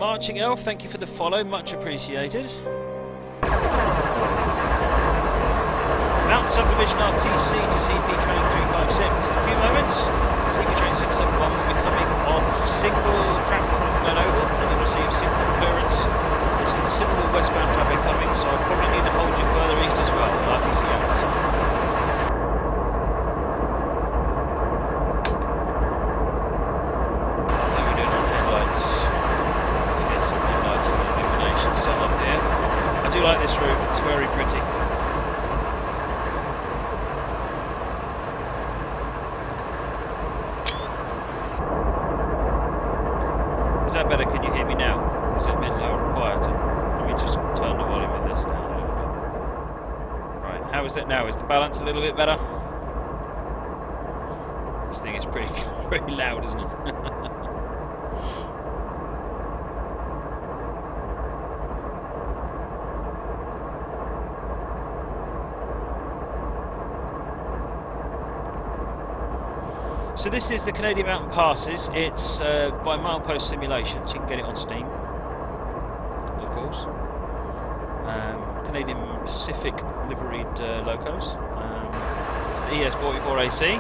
Marching Elf, thank you for the follow, much appreciated. Mountain Subdivision RTC to CP Train 356. In a few moments, CP Train 671 will be coming off single track from Glenoval and will receive signal clearance. There's considerable westbound traffic coming, so I'll probably need to hold you further east as well. RTC out. Like this route, it's very pretty. Is that better? Can you hear me now? Is it a bit louder and quieter? Let me just turn the volume in this down a little bit. Right, how is it now? Is the balance a little bit better? This thing is pretty loud, isn't it? So this is the Canadian Mountain Passes. It's by milepost simulations. You can get it on Steam, of course. Canadian Pacific liveried locos. It's the ES44AC.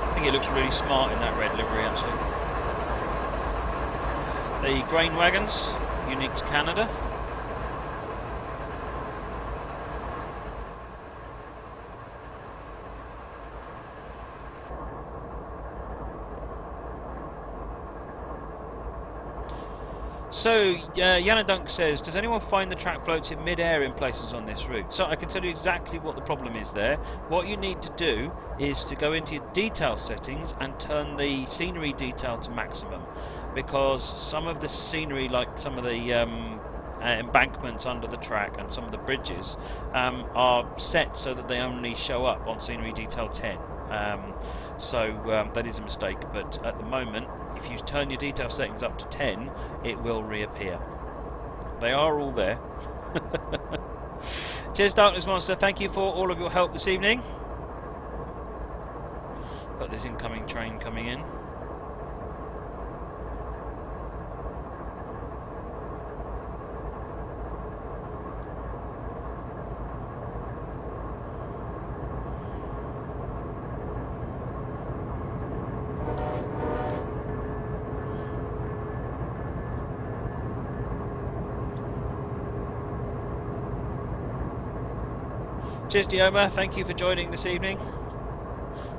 I think it looks really smart in that red livery, actually. The grain wagons, unique to Canada. So, Yanadunk says, does anyone find the track floats in mid-air in places on this route? So I can tell you exactly what the problem is there. What you need to do is to go into your detail settings and turn the scenery detail to maximum. Because some of the scenery, like some of the embankments under the track and some of the bridges, are set so that they only show up on scenery detail 10. So that is a mistake, but at the moment, if you turn your detail settings up to 10, it will reappear. They are all there. Cheers, Darkness Monster. Thank you for all of your help this evening. Got this incoming train coming in. Cheers, Dioma. Thank you for joining this evening.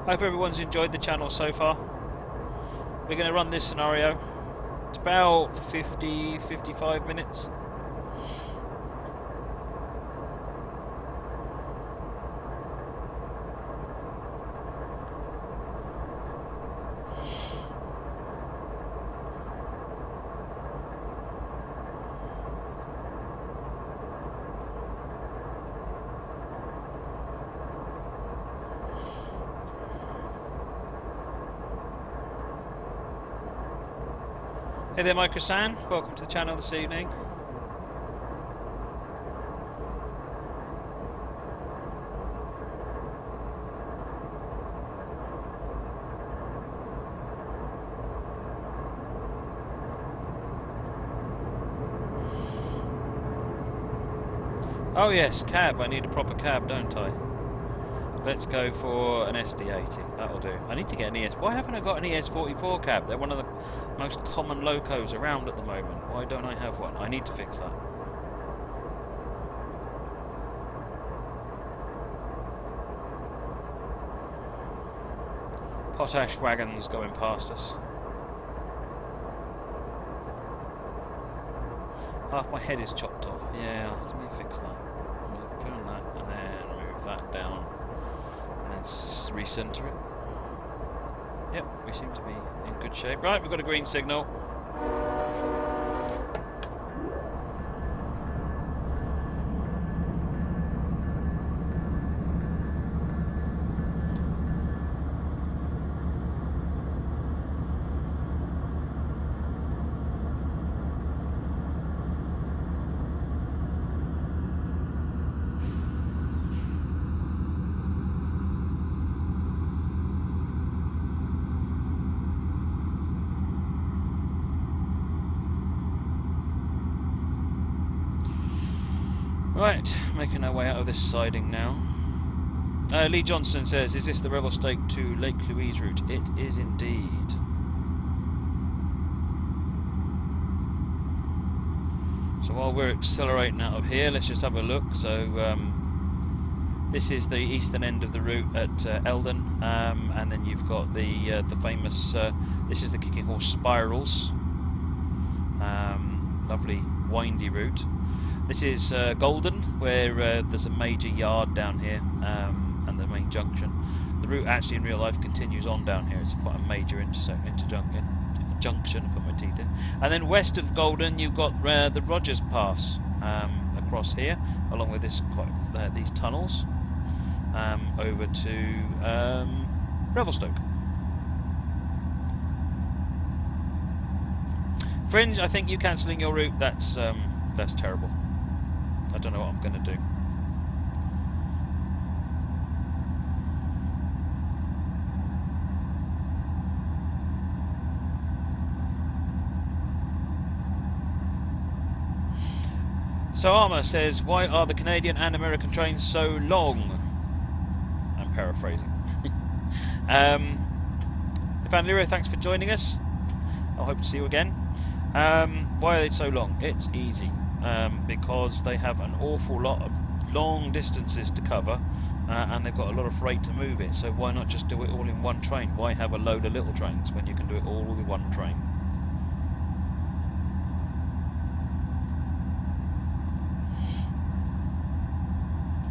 Hope everyone's enjoyed the channel so far. We're going to run this scenario. It's about 50-55 minutes. Hey there, Micro-san. Welcome to the channel this evening. Oh yes, cab. I need a proper cab, don't I? Let's go for an SD80. That'll do. I need to get an ES. Why haven't I got an ES44 cab? They're one of the most common locos around at the moment. Why don't I have one? I need to fix that. Potash wagons going past us. Half my head is chopped off. Yeah, let me fix that. Put on that and then move that down. And then recenter it. Yep, we seem to be in good shape. Right, we've got a green signal. Right, making our way out of this siding now. Lee Johnson says, is this the Revelstoke to Lake Louise route? It is indeed. So while we're accelerating out of here, let's just have a look. So this is the eastern end of the route at Eldon, and then you've got the famous, this is the Kicking Horse Spirals. Lovely windy route. This is Golden, where there's a major yard down here, and the main junction. The route actually in real life continues on down here. It's quite a major junction, I put my teeth in. And then west of Golden, you've got the Rogers Pass across here, along with this these tunnels, over to Revelstoke. Fringe, I think you cancelling your route, that's terrible. I don't know what I'm going to do. So Armour says, why are the Canadian and American trains so long? I'm paraphrasing. Ivan Lero, thanks for joining us. I hope to see you again. Why are they so long? It's easy. Because they have an awful lot of long distances to cover, and they've got a lot of freight to move it. So why not just do it all in one train? Why have a load of little trains when you can do it all with one train?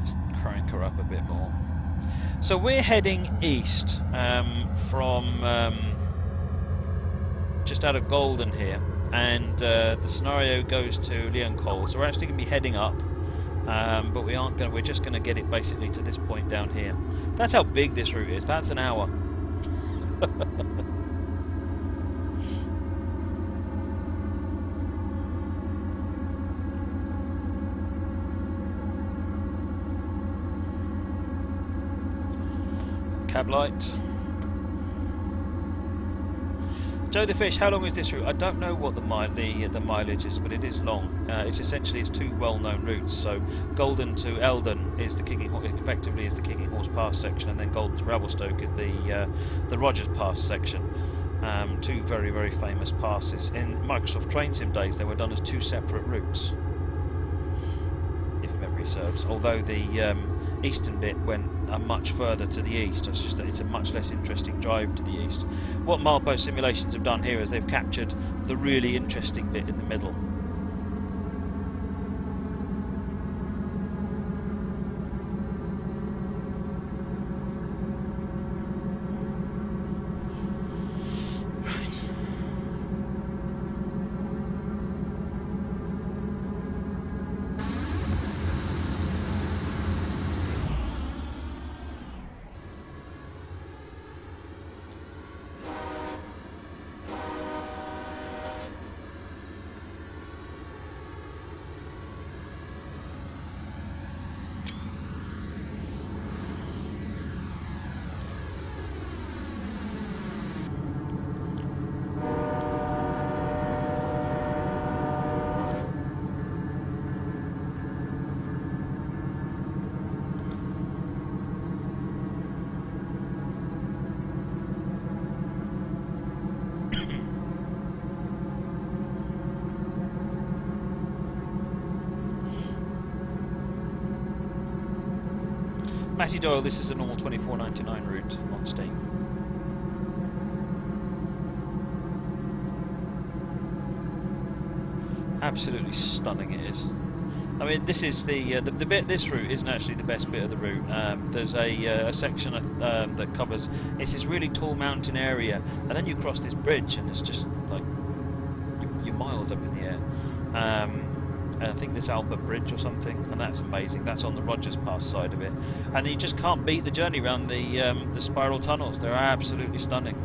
Just crank her up a bit more. So we're heading east from just out of Golden here. And the scenario goes to Leon Cole, so we're actually going to be heading up, but we aren't going. We're just going to get it basically to this point down here. That's how big this route is. That's an hour. Cab light. Joe the Fish, how long is this route? I don't know what the mileage is, but it is long. It's two well-known routes. So Golden to Eldon is the Kicking Horse, effectively is the Kicking Horse Pass section, and then Golden to Revelstoke is the Rogers Pass section. Two very, very famous passes. In Microsoft Train Sim days, they were done as two separate routes, if memory serves. Although the eastern bit went much further to the east. It's just that it's a much less interesting drive to the east. What Milepost Simulations have done here is they've captured the really interesting bit in the middle. Matty Doyle, this is a normal $24.99 route on Steam. Absolutely stunning it is. I mean, this is the bit. This route isn't actually the best bit of the route. There's a section that covers. It's this really tall mountain area, and then you cross this bridge, and it's just like you're miles up in the air. I think this Albert Bridge or something, and that's amazing. That's on the Rogers Pass side of it, and you just can't beat the journey around the spiral tunnels. They're absolutely stunning.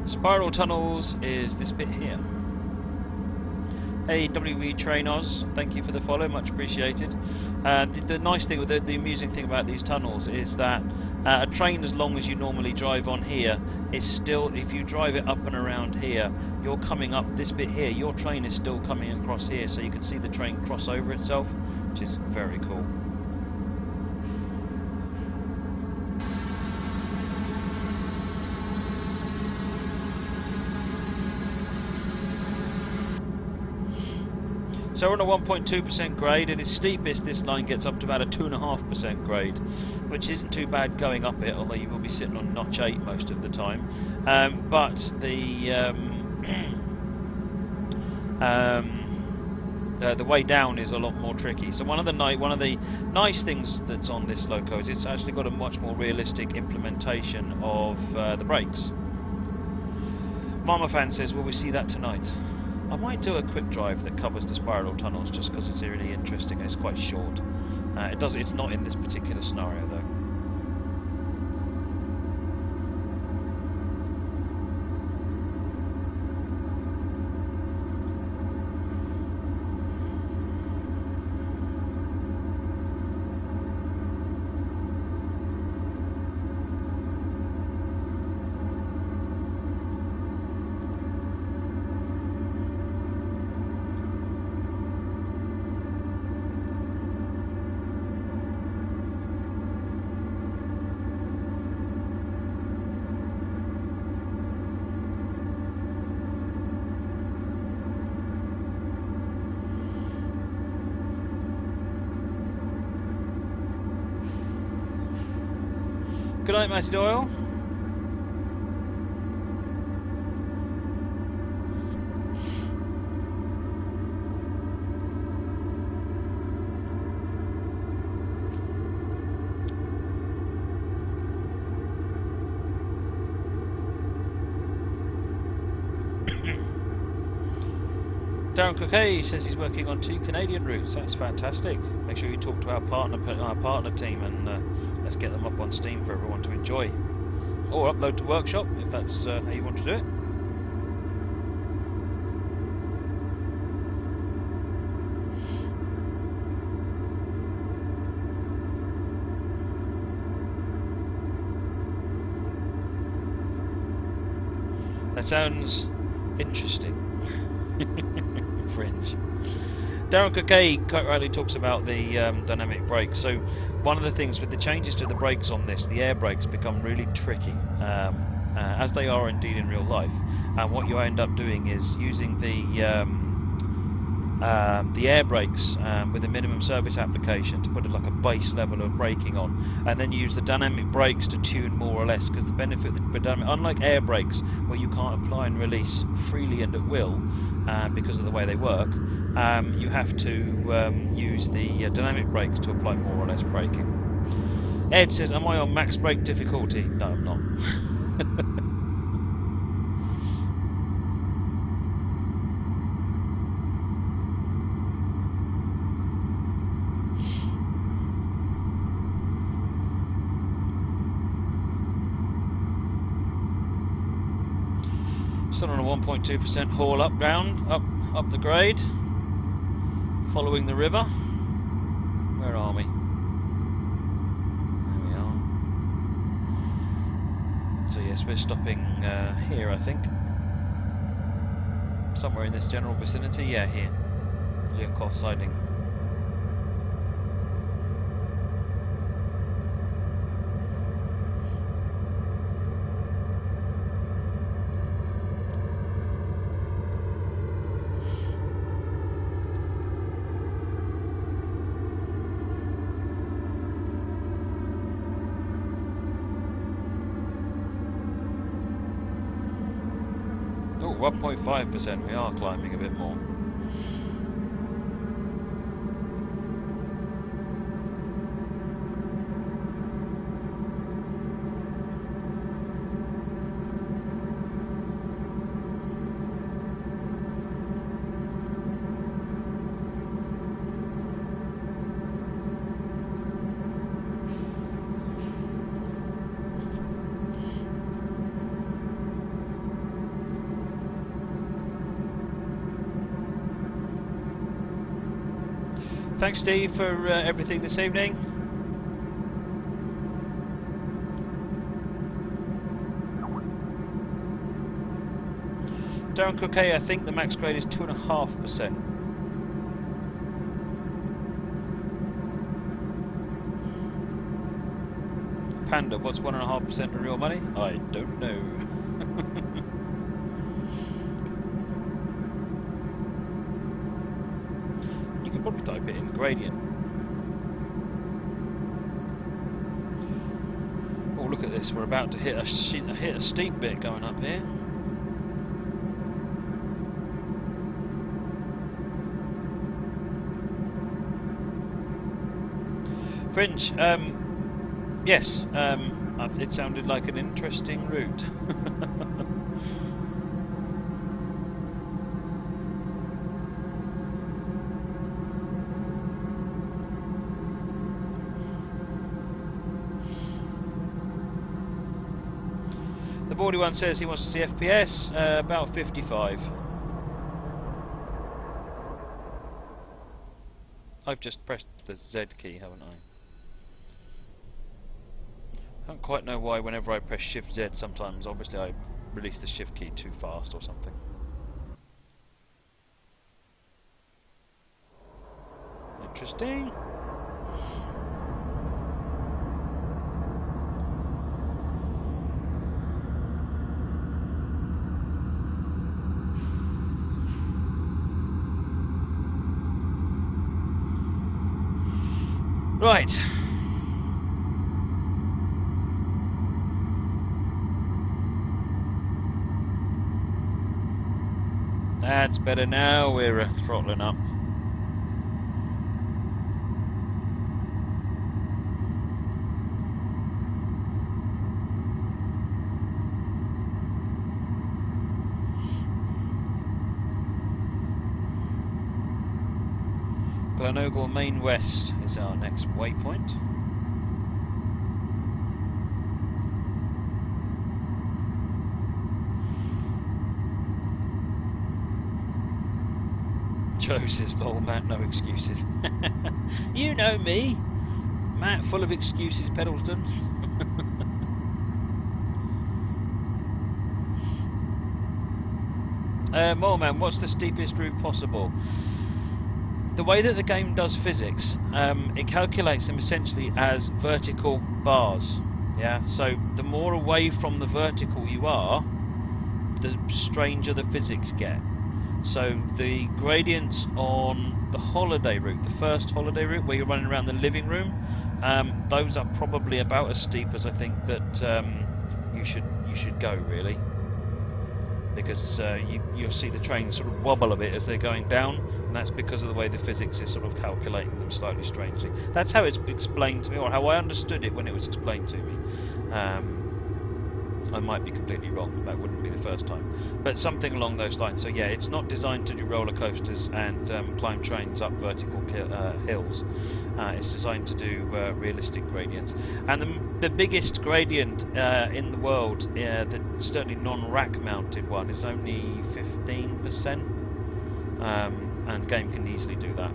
Spiral tunnels is this bit here. Hey, WE Train Oz, thank you for the follow, much appreciated. The nice thing, the amusing thing about these tunnels is that a train, as long as you normally drive on here, is still, if you drive it up and around here, you're coming up this bit here, your train is still coming across here, so you can see the train cross over itself, which is very cool. So we're on a 1.2% grade. At its steepest, this line gets up to about a 2.5% grade, which isn't too bad going up it, although you will be sitting on notch 8 most of the time. But the way down is a lot more tricky. So one of the nice things that's on this loco is it's actually got a much more realistic implementation of the brakes. Mama Fan says, will we see that tonight? I might do a quick drive that covers the spiral tunnels just because it's really interesting and it's quite short. It's not in this particular scenario though. Good night, Matty Doyle. Darren Coquet says he's working on 2 Canadian routes. That's fantastic. Make sure you talk to our partner team and let's get them up on Steam for everyone to enjoy. Or upload to Workshop if that's how you want to do it. That sounds interesting. Fringe. Darren Coquet quite rightly talks about the dynamic brakes. So one of the things with the changes to the brakes on this, the air brakes become really tricky, as they are indeed in real life. And what you end up doing is using the air brakes with a minimum service application to put like a base level of braking on, and then you use the dynamic brakes to tune more or less, because the benefit of the dynamic, unlike air brakes where you can't apply and release freely and at will because of the way they work, you have to use the dynamic brakes to apply more or less braking. Ed says, am I on max brake difficulty? No, I'm not. Still on a 1.2% haul up the grade, following the river. Where are we? There we are. So yes, we're stopping here, I think. Somewhere in this general vicinity. Yeah, here. Leocoth siding. Oh, 1.5%, we are climbing a bit more. Thanks, Steve, for everything this evening. Darren Coquet, I think the max grade is 2.5%. Panda, what's 1.5% of real money? I don't know. You can probably type it in gradient. Oh, look at this. We're about to hit a steep bit going up here. Fringe, yes, it sounded like an interesting route. The Baldy one says he wants to see FPS, about 55. I've just pressed the Z key, haven't I? I don't quite know why whenever I press Shift Z sometimes, obviously I release the Shift key too fast or something. Interesting. Right. That's better now, we're throttling up. Glenogle Main West is our next waypoint. Joe says, lol, Matt, no excuses. You know me. Matt, full of excuses, Pedalston. Moleman, what's the steepest route possible? The way that the game does physics, it calculates them essentially as vertical bars. Yeah, so the more away from the vertical you are, the stranger the physics get. So the gradients on the holiday route, the first holiday route where you're running around the living room, those are probably about as steep as I think that you should go, really, because you'll see the trains sort of wobble a bit as they're going down, and that's because of the way the physics is sort of calculating them slightly strangely. That's how it's explained to me, or how I understood it when it was explained to me. I might be completely wrong, that wouldn't be the first time, but something along those lines. So yeah, it's not designed to do roller coasters and climb trains up vertical hills. It's designed to do realistic gradients, and the biggest gradient in the world, the certainly non-rack mounted one, is only 15%, and the game can easily do that.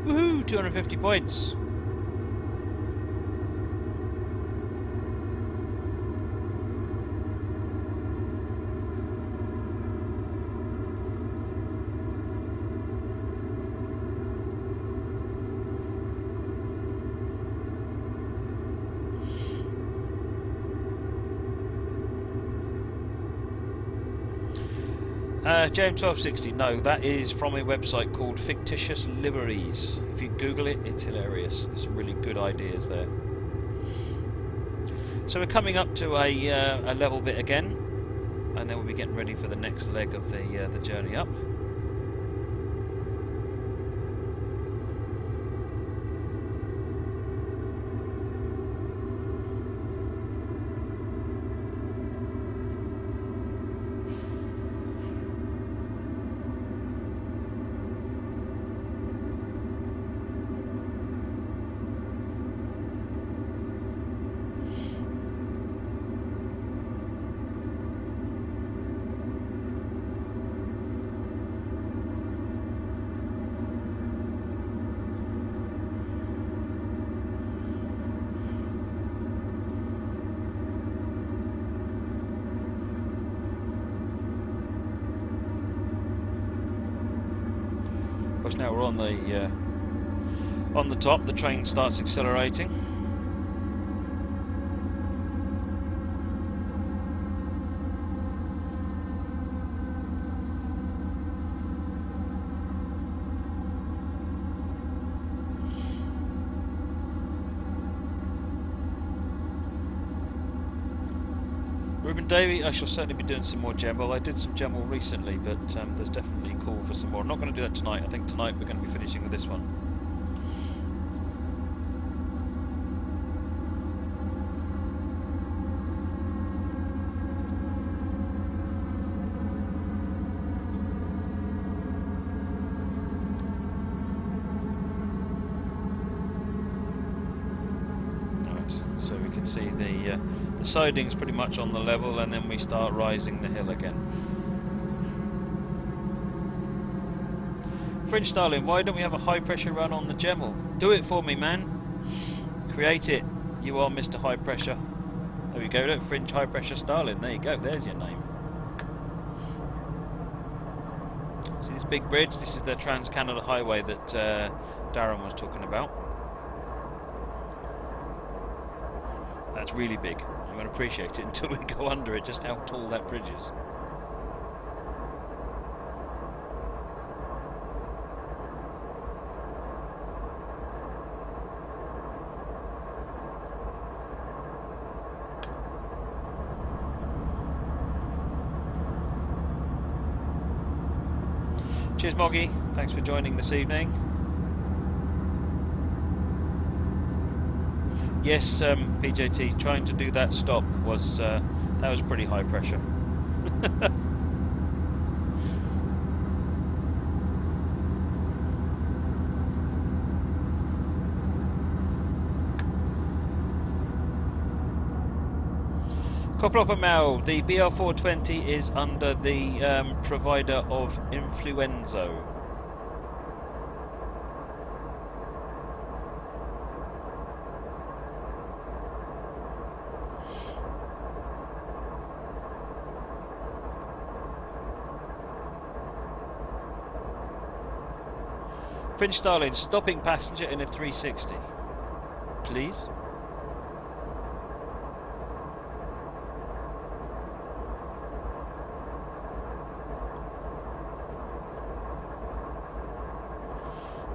Woohoo, 250 points. JM1260, no, that is from a website called Fictitious Liveries. If you Google it, it's hilarious. There's some really good ideas there. So we're coming up to a level bit again, and then we'll be getting ready for the next leg of the journey up. course, now we're on the top. The train starts accelerating. Ruben Davey, I shall certainly be doing some more Gemmel. I did some Gemmel recently, but there's definitely a call for some more. I'm not going to do that tonight. I think tonight we're going to be finishing with this one. So we can see the siding's pretty much on the level, and then we start rising the hill again. Fringe Starling, why don't we have a high pressure run on the Gemmel? Do it for me, man. Create it. You are Mr. High Pressure. There we go, look, Fringe High Pressure Starling. There you go, there's your name. See this big bridge? This is the Trans-Canada Highway that Darren was talking about. That's really big. You won't appreciate it until we go under it, just how tall that bridge is. Cheers, Moggy. Thanks for joining this evening. Yes, PJT, trying to do that stop was that was pretty high pressure. Copper Mel, the BR420 is under the provider of Influenzo. Fringe Starling, stopping passenger in a 360. Please.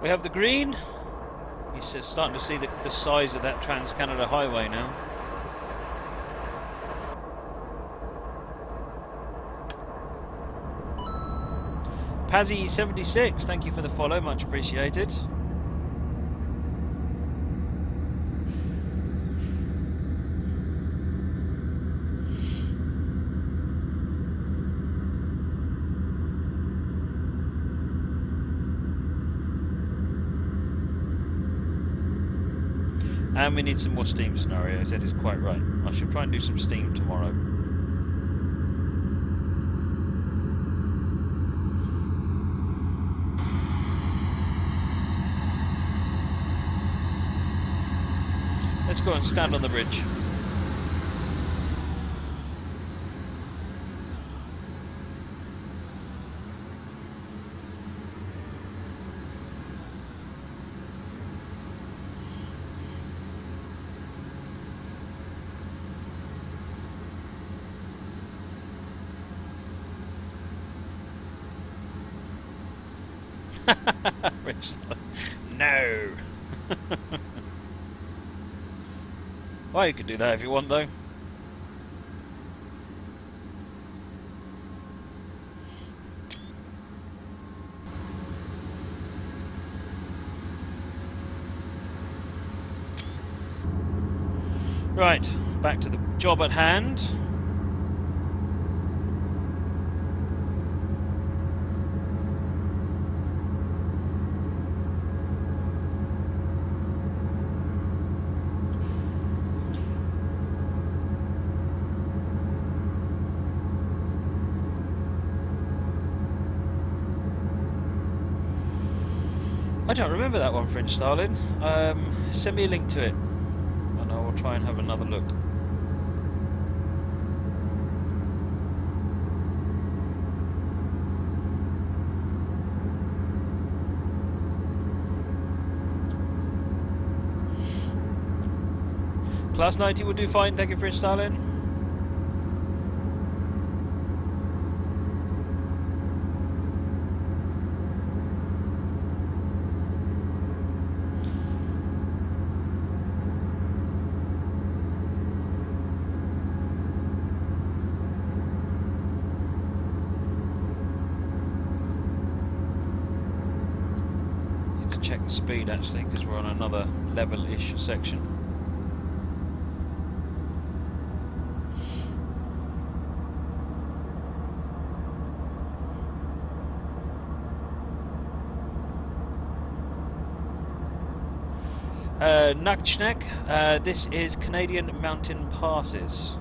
We have the green. You're starting to see the size of that Trans-Canada Highway now. Pazzy76, thank you for the follow, much appreciated. And we need some more steam scenarios, that is quite right. I should try and do some steam tomorrow. Let's go and stand on the bridge. No. Well, you could do that if you want, though. Right, back to the job at hand. I don't remember that one, Fringe Starling. Send me a link to it, and I will try and have another look. Class 90 will do fine, thank you for installing. Need to check the speed actually, because we're on another level-ish section. Nakchnek, this is Canadian Mountain Passes.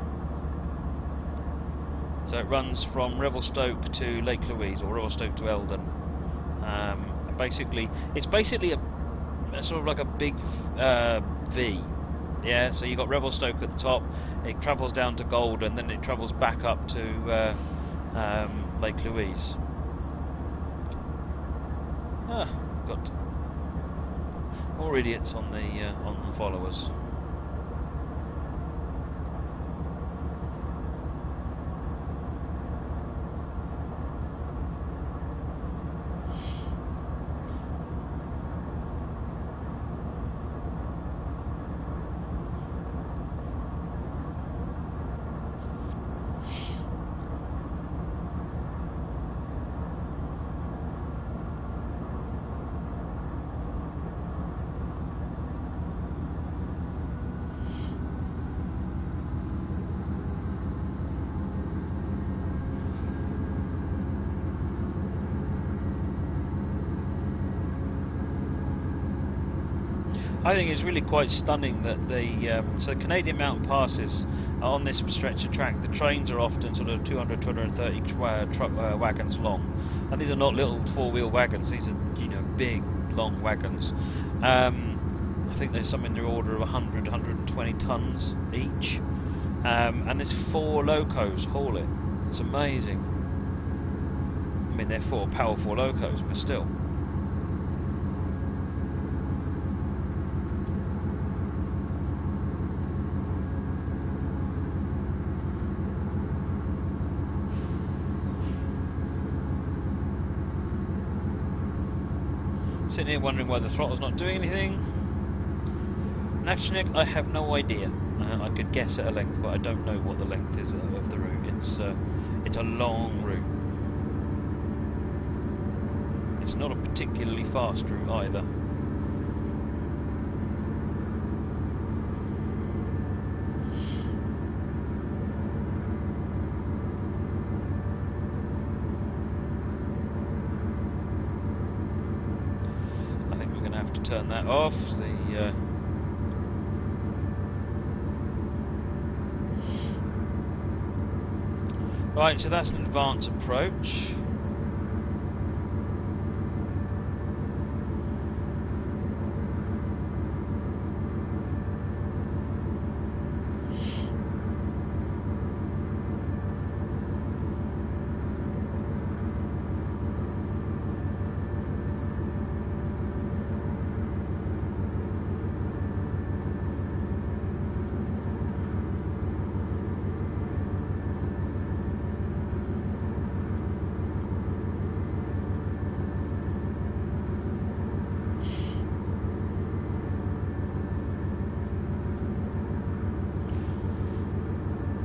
So it runs from Revelstoke to Lake Louise, or Revelstoke to Eldon. It's basically a sort of like a big V. Yeah, so you've got Revelstoke at the top, it travels down to Gold, and then it travels back up to Lake Louise. Got more idiots on the followers. I think it's really quite stunning that the Canadian Mountain Passes are on this stretch of track. The trains are often sort of 200, 230 wagons long, and these are not little four-wheel wagons. These are, you know, big, long wagons. I think there's some in the order of 100, 120 tons each, and there's 4 locos haul it. It's amazing. I mean, they're 4 powerful locos, but still. Sitting here wondering why the throttle's not doing anything. Nakchnik, I have no idea. I could guess at a length, but I don't know what the length is of the route. It's a long route. It's not a particularly fast route either. Turn that off. Right, so that's an advanced approach.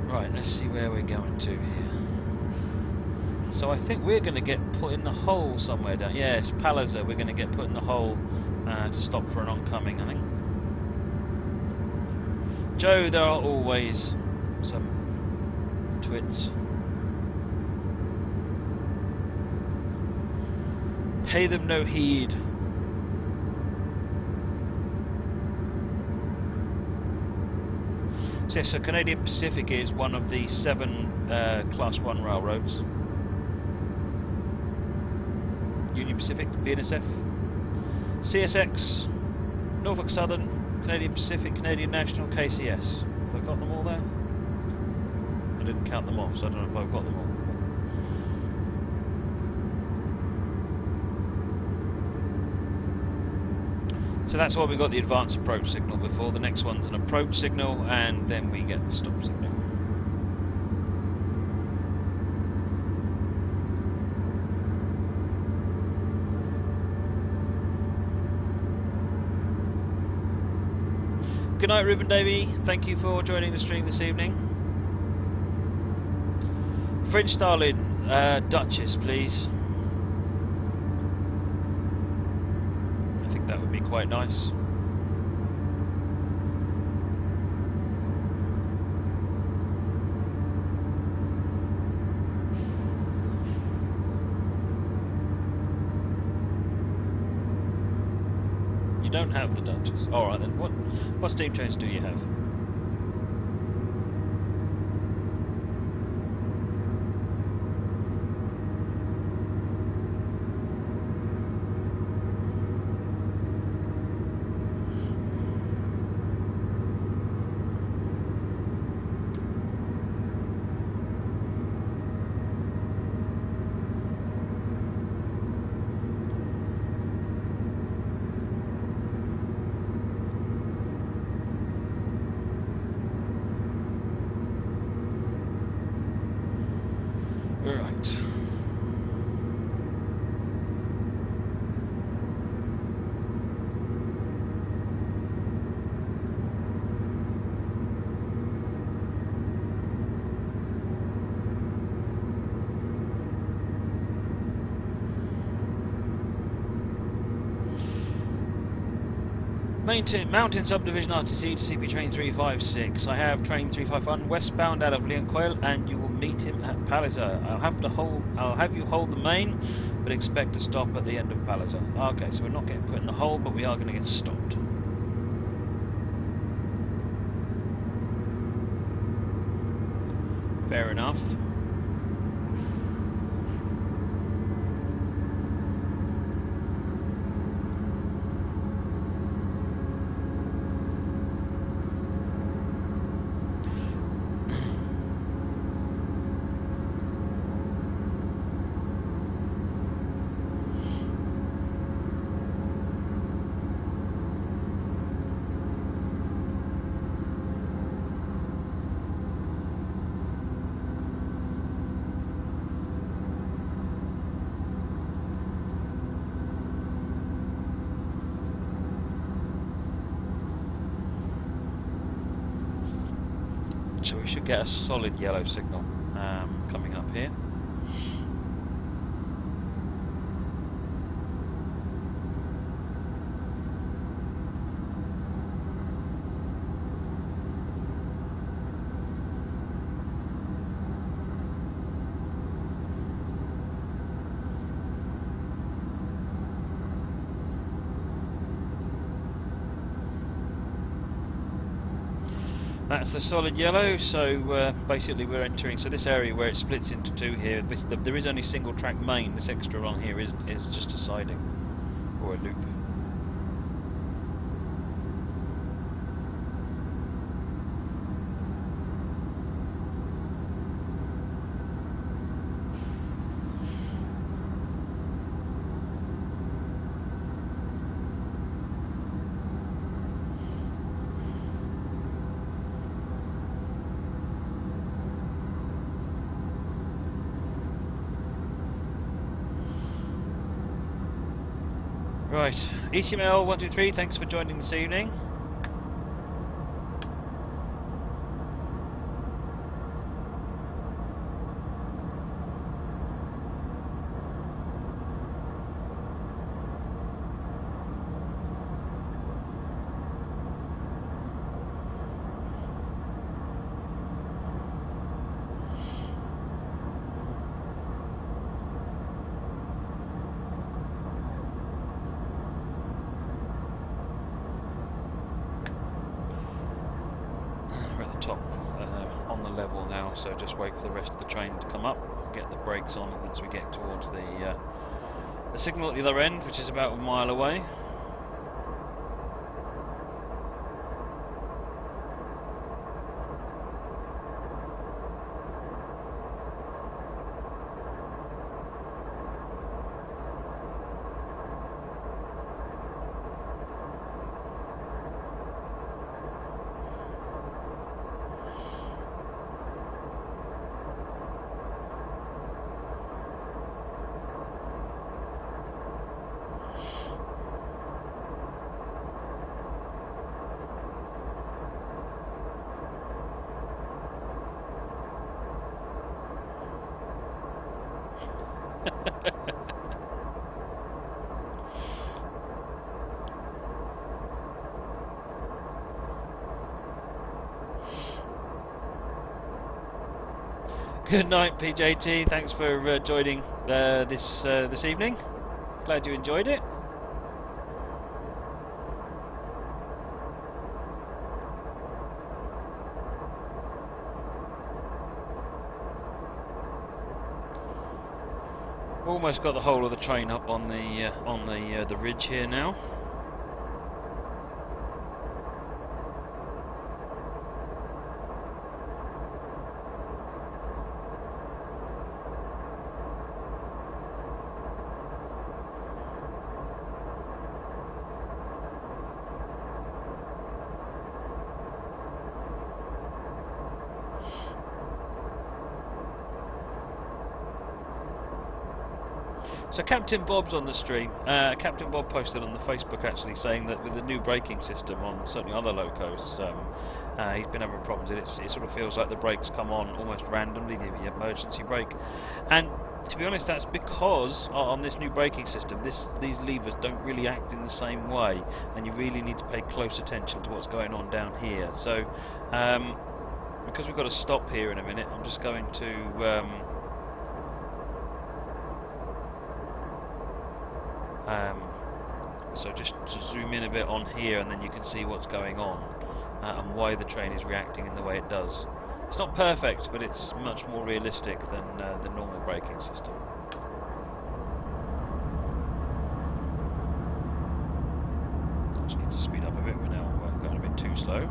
Right, let's see where we're going to here. So I think we're going to get put in the hole somewhere down. Yeah, it's Palliser. We're going to get put in the hole to stop for an oncoming, I think. Joe, there are always some twits. Pay them no heed. Yes, so Canadian Pacific is one of the 7 Class 1 railroads. Union Pacific, BNSF, CSX, Norfolk Southern, Canadian Pacific, Canadian National, KCS. Have I got them all there? I didn't count them off, so I don't know if I've got them all. So that's why we got the advanced approach signal before. The next one's an approach signal, and then we get the stop signal. Good night, Ruben Davey. Thank you for joining the stream this evening. French Starlin, Duchess, please. I think that would be quite nice. You don't have the Duchess. Alright then, what steam trains do you have? Right. Mountain Subdivision RTC to CP train 356. I have train 351 westbound out of Leoncoil, and you will meet him at Palliser. I'll have you hold the main, but expect to stop at the end of Palliser. Okay, so we're not getting put in the hole, but we are going to get stopped. Fair enough. So we should get a solid yellow signal coming up here. That's the solid yellow, so basically we're entering, so this area where it splits into two here, there is only single track main, this extra on here is just a siding, or a loop. Right, ECML123, thanks for joining this evening. So just wait for the rest of the train to come up, get the brakes on once we get towards the signal at the other end, which is about a mile away. Good night, PJT. Thanks for joining this evening. Glad you enjoyed it. Almost got the whole of the train up on the ridge here now. So Captain Bob's on the stream. Captain Bob posted on the Facebook actually saying that with the new braking system on certainly other locos, he's been having problems. It sort of feels like the brakes come on almost randomly, the emergency brake. And to be honest, that's because on this new braking system, these levers don't really act in the same way, and you really need to pay close attention to what's going on down here. So because we've got to stop here in a minute, I'm just going to so just to zoom in a bit on here, and then you can see what's going on and why the train is reacting in the way it does. It's not perfect, but it's much more realistic than the normal braking system. Just need to speed up a bit. We're now going a bit too slow.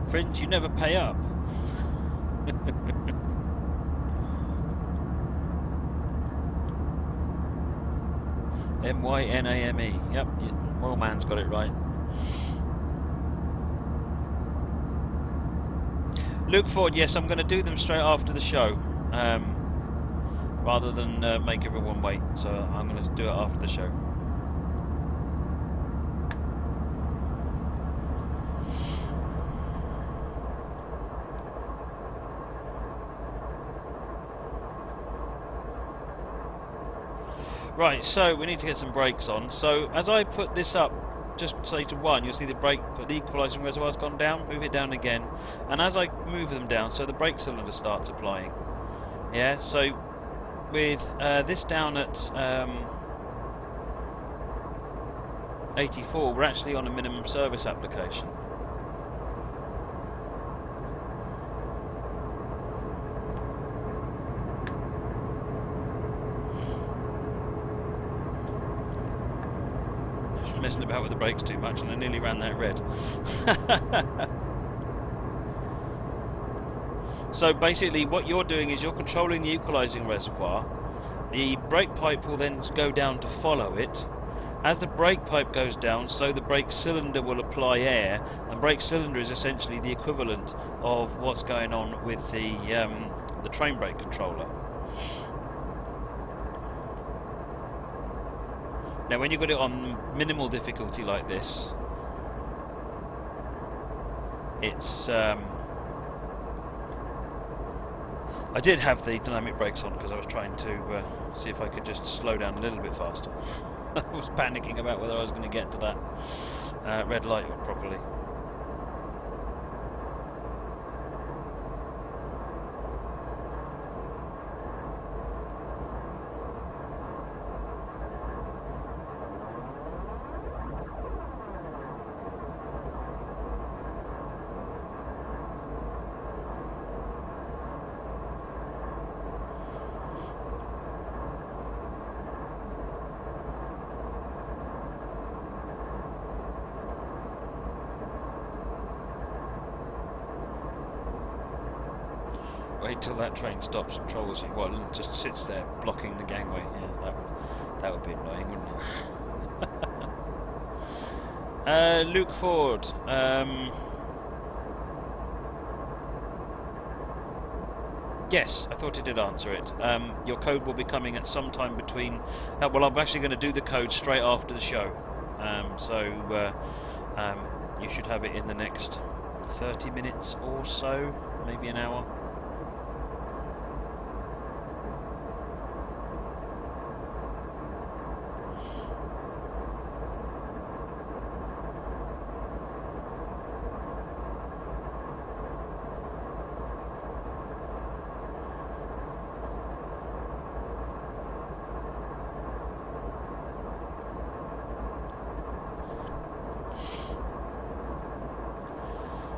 Friends, you never pay up. M-Y-N-A-M-E. Yep, Royal Man's got it right. Luke Ford, yes, I'm going to do them straight after the show, rather than make everyone wait. So I'm going to do it after the show. Right, so we need to get some brakes on. So as I put this up, just say to 1, you'll see the equalising reservoir's gone down. Move it down again, and as I move them down, so the brake cylinder starts applying. Yeah, so with this down at 84, we're actually on a minimum service application. Messing about with the brakes too much, and I nearly ran that red. So basically what you're doing is you're controlling the equalising reservoir. The brake pipe will then go down to follow it. As the brake pipe goes down, so the brake cylinder will apply air, and brake cylinder is essentially the equivalent of what's going on with the train brake controller. Now when you've got it on minimal difficulty like this, it's I did have the dynamic brakes on because I was trying to see if I could just slow down a little bit faster. I was panicking about whether I was going to get to that red light properly. Wait till that train stops and trolls you. Well, and just sits there blocking the gangway. Yeah, that would be annoying, wouldn't it? Luke Ford. Yes, I thought it did answer it. Your code will be coming at some time between... well, I'm actually going to do the code straight after the show. You should have it in the next 30 minutes or so, maybe an hour.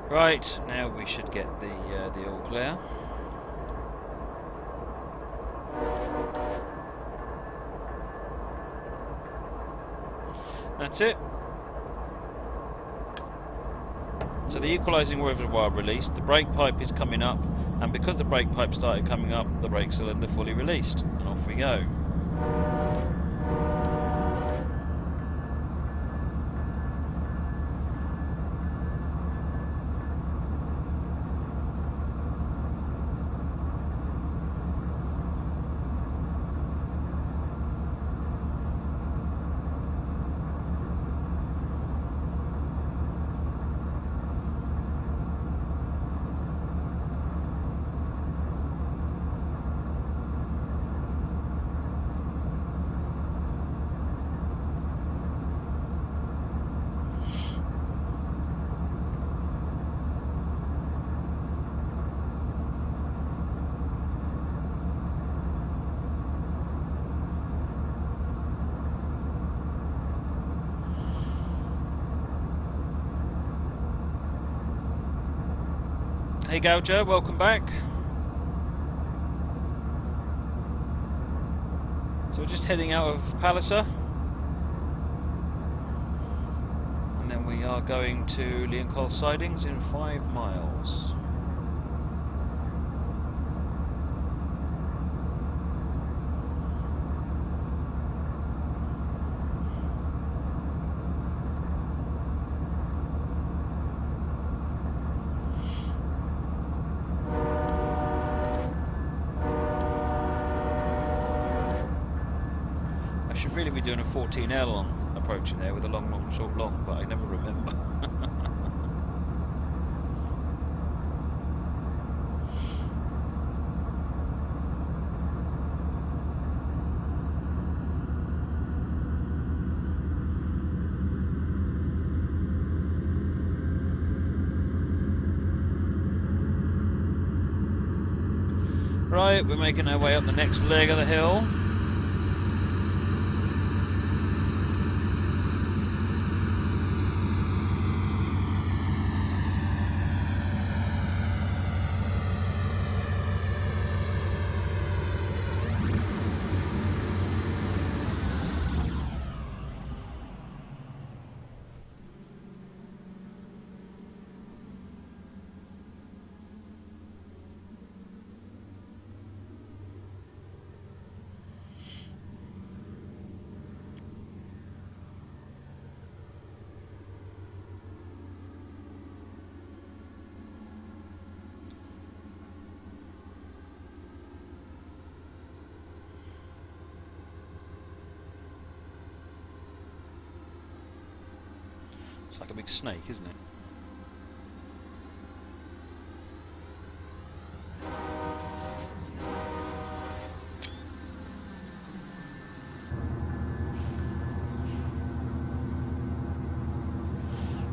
Right, now we should get the all clear. That's it. So the equalising reservoir released, the brake pipe is coming up, and because the brake pipe started coming up, the brake cylinder fully released, and off we go. Hey Gouger, welcome back. So we're just heading out of Palliser, and then we are going to Leoncol Sidings in 5 miles. Really be doing a 14L on approaching there with a long, long, short, long, but I never remember. Right, we're making our way up the next leg of the hill. It's like a big snake, isn't it?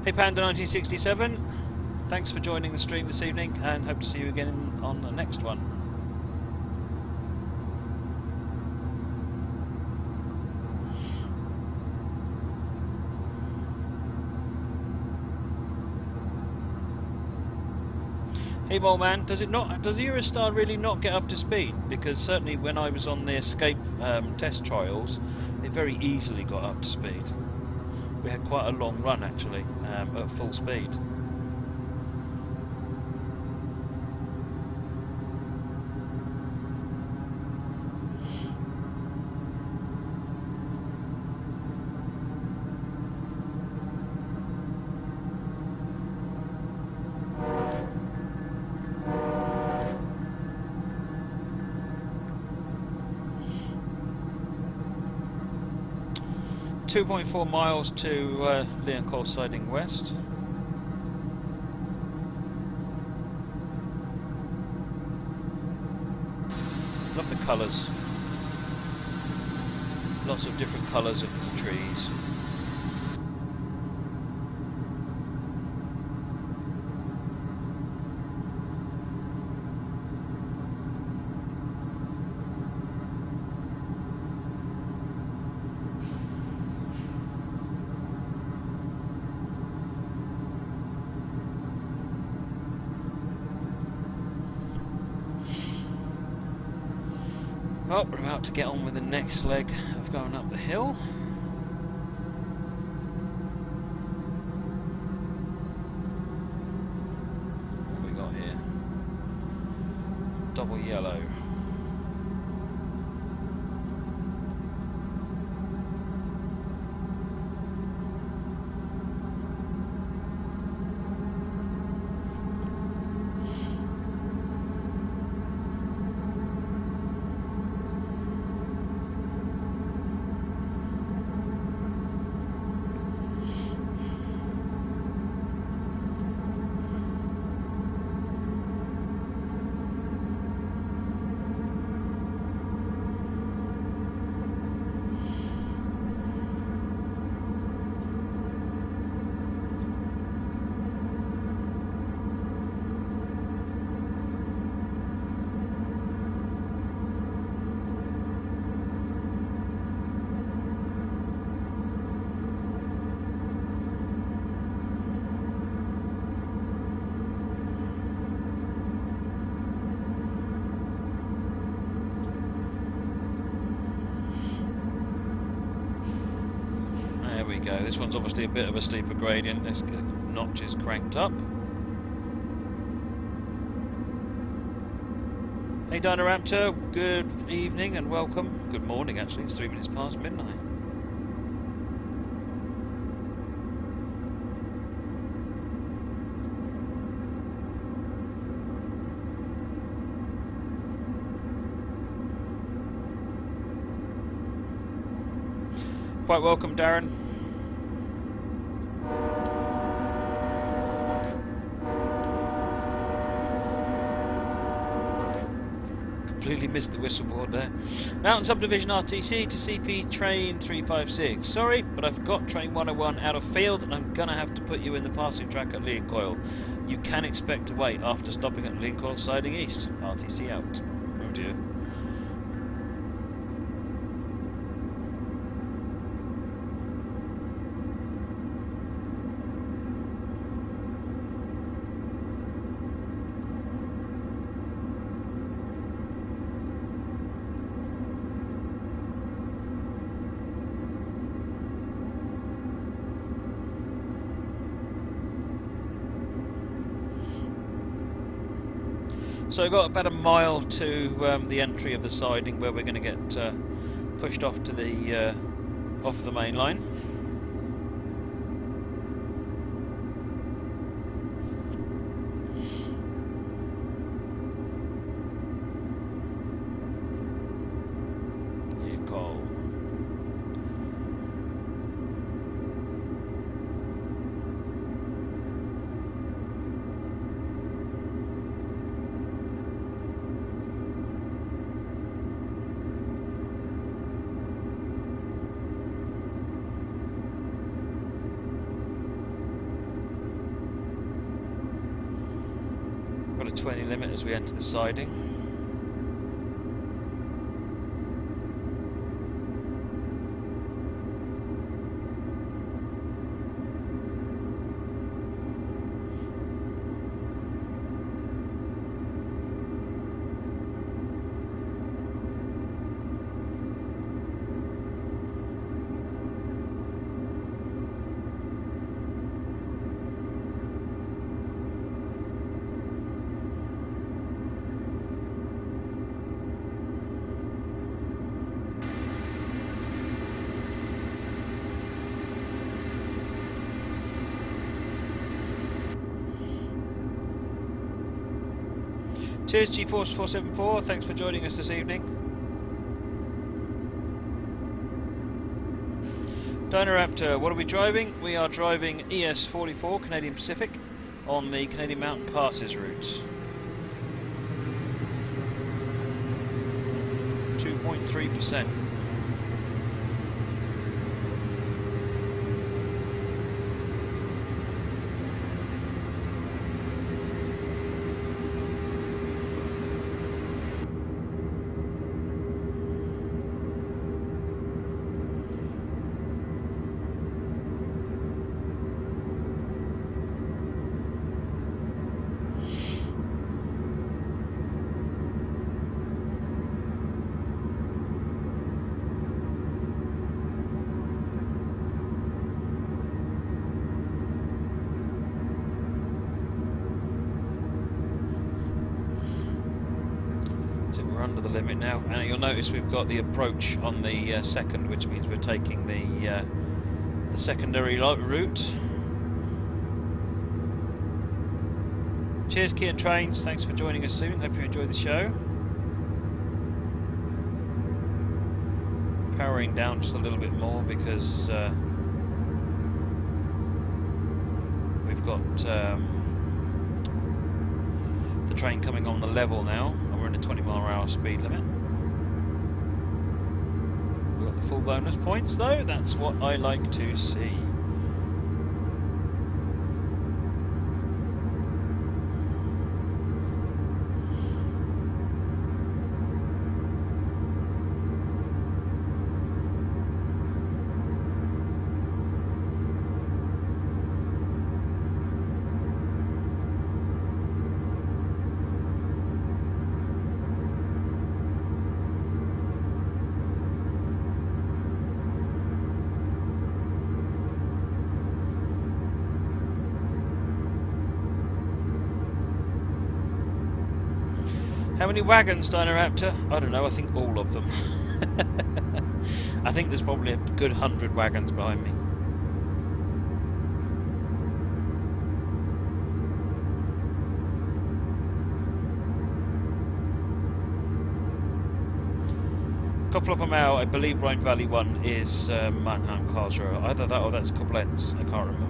Hey Panda 1967, thanks for joining the stream this evening, and hope to see you again on the next one. Hey Moleman, does Eurostar really not get up to speed? Because certainly when I was on the Escape test trials, it very easily got up to speed. We had quite a long run actually, at full speed. 2.4 miles to Leon Cole Siding West. Love the colours. Lots of different colours of the trees. Well, we're about to get on with the next leg of going up the hill. What have we got here? Double yellow. There we go. This one's obviously a bit of a steeper gradient. Let's get notches cranked up. Hey Dynaraptor, good evening and welcome. Good morning actually, it's 3 minutes past midnight. Quite welcome, Darren. Completely missed the whistleboard there. Mountain Subdivision RTC to CP Train 356. Sorry, but I've got Train 101 out of field and I'm gonna have to put you in the passing track at Leon Coyle. You can expect to wait after stopping at Leon Coyle Siding East. RTC out. Oh dear. So we've got about a mile to the entry of the siding where we're going to get pushed off to the off the main line. Got a 20 limit as we enter the siding. Cheers GForce474, thanks for joining us this evening. Raptor, what are we driving? We are driving ES44 Canadian Pacific on the Canadian Mountain Passes route. 2.3%. Under the limit now, and you'll notice we've got the approach on the second, which means we're taking the secondary route. Cheers, Key and Trains. Thanks for joining us soon. Hope you enjoy the show. Powering down just a little bit more because we've got the train coming on the level now. We're in a 20-mile-per-hour speed limit. We've got the full bonus points though, that's what I like to see. How many wagons, Raptor? I don't know, I think all of them. I think there's probably a good 100 wagons behind me. A couple of them out, I believe Rhine Valley 1 is Mannheim Karlsruhe. Either that or that's Koblenz, I can't remember.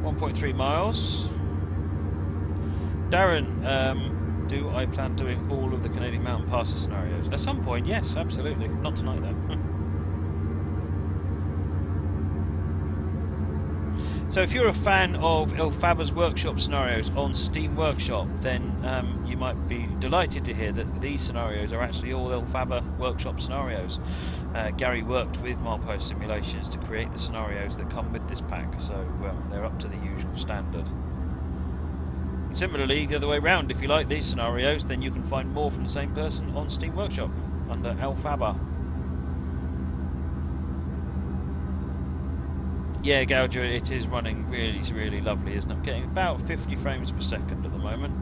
1.3 miles. Darren, do I plan doing all of the Canadian Mountain Passes scenarios? At some point, yes, absolutely. Not tonight, though. So if you're a fan of Elphaba's workshop scenarios on Steam Workshop, then you might be delighted to hear that these scenarios are actually all Elphaba workshop scenarios. Gary worked with Milepost Simulations to create the scenarios that come with this pack, so they're up to the usual standard. And similarly, the other way around, if you like these scenarios, then you can find more from the same person on Steam Workshop under Elphaba. Yeah, Gouger, it is running really, really lovely, isn't it? I'm getting about 50 frames per second at the moment.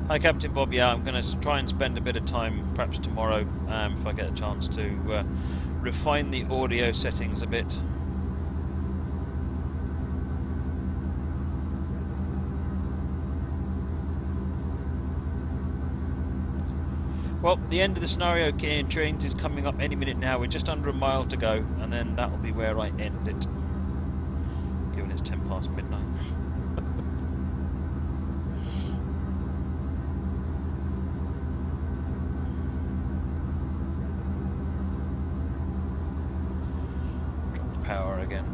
Hi Captain Bob, yeah, I'm going to try and spend a bit of time, perhaps tomorrow, if I get a chance to refine the audio settings a bit. Well, the end of the scenario, Key and Trains, is coming up any minute now. We're just under a mile to go, and then that will be where I end it. Given it's 10 past midnight. Drop the power again.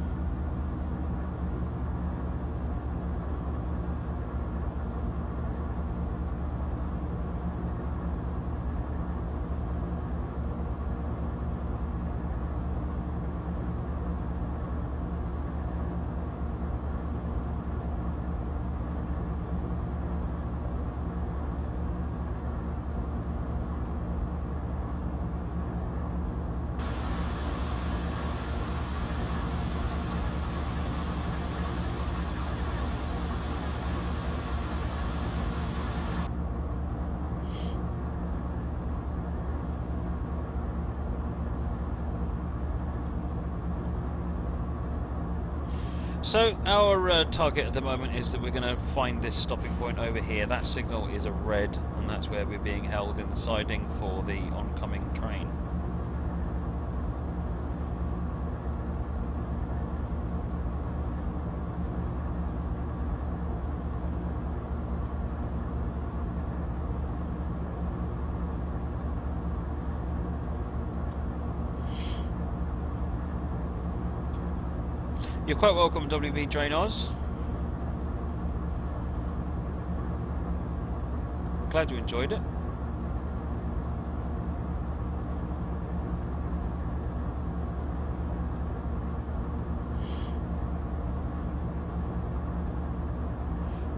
So our target at the moment is that we're going to find this stopping point over here. That signal is a red, and that's where we're being held in the siding for the oncoming train. You're quite welcome, WB Drain Oz. Glad you enjoyed it.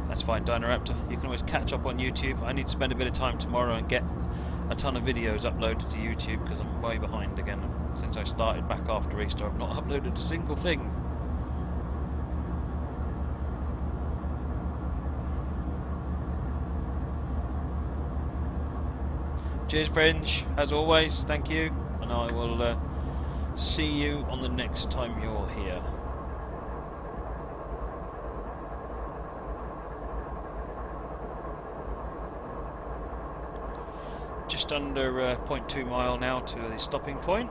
That's fine, Dinaraptor. You can always catch up on YouTube. I need to spend a bit of time tomorrow and get a ton of videos uploaded to YouTube because I'm way behind again. Since I started back after Easter, I've not uploaded a single thing. Cheers, Fringe, as always, thank you, and I will see you on the next time you're here. Just under 0.2 mile now to the stopping point.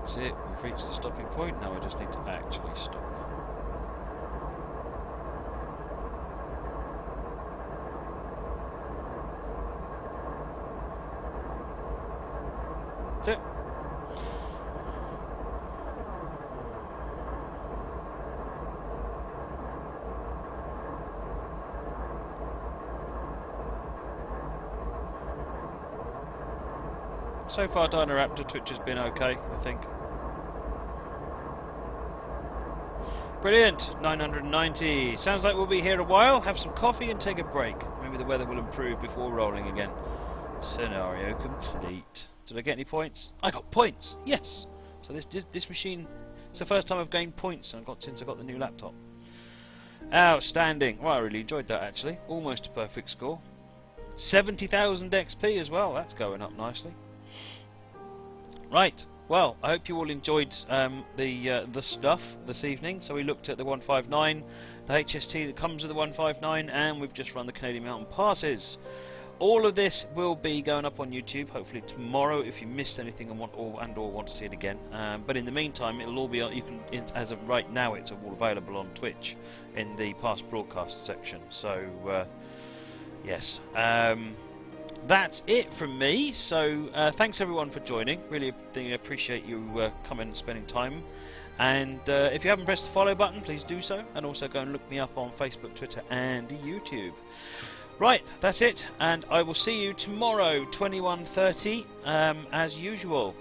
That's it, we've reached the stopping point, now I just need to actually stop. That's it. So far, Dinaraptor, Twitch has been okay, I think. Brilliant, 990. Sounds like we'll be here a while. Have some coffee and take a break. Maybe the weather will improve before rolling again. Scenario complete. Did I get any points? I got points. Yes. So this machine. It's the first time I've gained points since I got the new laptop. Outstanding. Well, I really enjoyed that actually. Almost a perfect score. 70,000 XP as well. That's going up nicely. Right. Well, I hope you all enjoyed the stuff this evening. So we looked at the 159, the HST that comes with the 159, and we've just run the Canadian Mountain Passes. All of this will be going up on YouTube, hopefully tomorrow, if you missed anything and want to see it again. But in the meantime, it'll all be as of right now, it's all available on Twitch in the past broadcast section. So yes. That's it from me, so thanks everyone for joining. Really appreciate you coming and spending time. And if you haven't pressed the follow button, please do so. And also go and look me up on Facebook, Twitter and YouTube. Right, that's it. And I will see you tomorrow, 21:30, as usual.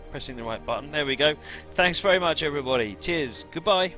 Pressing the right button. There we go. Thanks very much, everybody. Cheers. Goodbye.